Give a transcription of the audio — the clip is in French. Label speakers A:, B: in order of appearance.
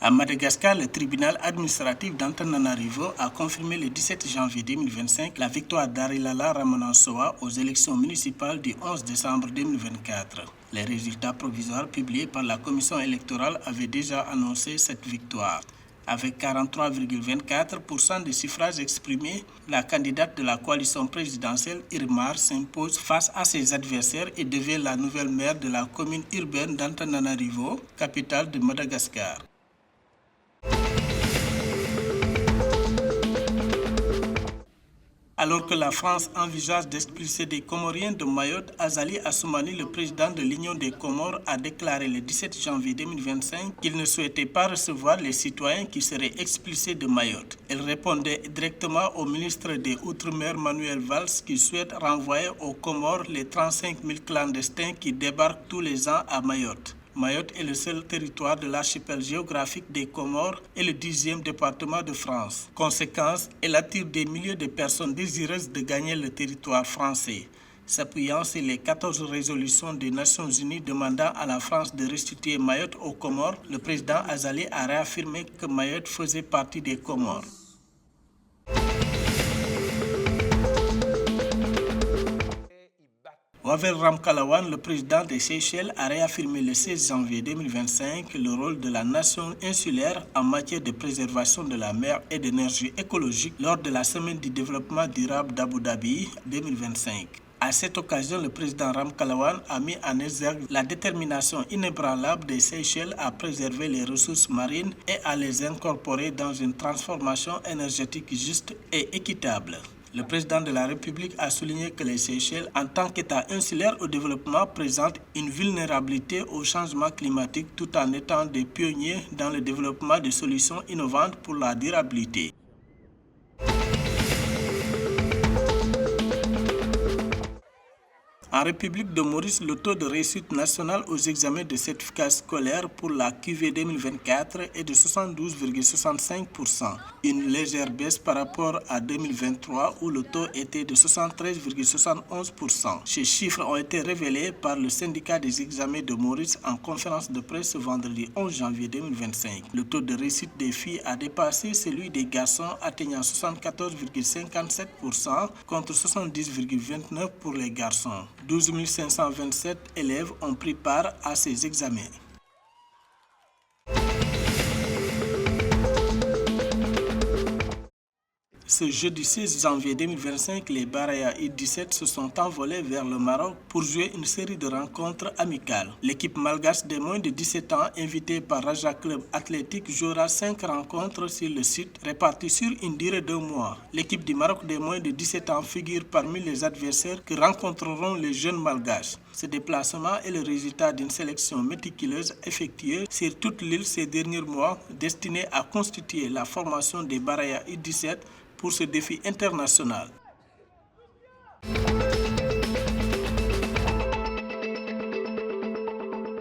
A: À Madagascar, le tribunal administratif d'Antananarivo a confirmé le 17 janvier 2025 la victoire d'Arilala Ramanansoa aux élections municipales du 11 décembre 2024. Les résultats provisoires publiés par la commission électorale avaient déjà annoncé cette victoire. Avec 43,24% des suffrages exprimés, la candidate de la coalition présidentielle Irmar s'impose face à ses adversaires et devient la nouvelle maire de la commune urbaine d'Antananarivo, capitale de Madagascar. Alors que la France envisage d'expulser des Comoriens de Mayotte, Azali Assoumani, le président de l'Union des Comores, a déclaré le 17 janvier 2025 qu'il ne souhaitait pas recevoir les citoyens qui seraient expulsés de Mayotte. Il répondait directement au ministre des Outre-mer Manuel Valls qui souhaite renvoyer aux Comores les 35 000 clandestins qui débarquent tous les ans à Mayotte. Mayotte est le seul territoire de l'archipel géographique des Comores et le 10e département de France. Conséquence, elle attire des milliers de personnes désireuses de gagner le territoire français. S'appuyant sur les 14 résolutions des Nations Unies demandant à la France de restituer Mayotte aux Comores, le président Azali a réaffirmé que Mayotte faisait partie des Comores. Wavel Ramkalawan, le président des Seychelles, a réaffirmé le 16 janvier 2025 le rôle de la nation insulaire en matière de préservation de la mer et d'énergie écologique lors de la Semaine du développement durable d'Abu Dhabi 2025. À cette occasion, le président Ramkalawan a mis en exergue la détermination inébranlable des Seychelles à préserver les ressources marines et à les incorporer dans une transformation énergétique juste et équitable. Le président de la République a souligné que les Seychelles, en tant qu'État insulaire au développement, présentent une vulnérabilité au changement climatique tout en étant des pionniers dans le développement de solutions innovantes pour la durabilité. En République de Maurice, le taux de réussite national aux examens de certificat scolaire pour la QV 2024 est de 72,65%, une légère baisse par rapport à 2023 où le taux était de 73,71%. Ces chiffres ont été révélés par le syndicat des examens de Maurice en conférence de presse ce vendredi 11 janvier 2025. Le taux de réussite des filles a dépassé celui des garçons atteignant 74,57% contre 70,29% pour les garçons. 12 527 élèves ont pris part à ces examens. Ce jeudi 16 janvier 2025, les Baraya U17 se sont envolés vers le Maroc pour jouer une série de rencontres amicales. L'équipe malgache des moins de 17 ans, invitée par Raja Club Athlétique, jouera 5 rencontres sur le site, réparties sur une durée de 2 mois. L'équipe du Maroc des moins de 17 ans figure parmi les adversaires que rencontreront les jeunes malgaches. Ce déplacement est le résultat d'une sélection méticuleuse effectuée sur toute l'île ces derniers mois, destinée à constituer la formation des Baraya U17 pour ce défi international.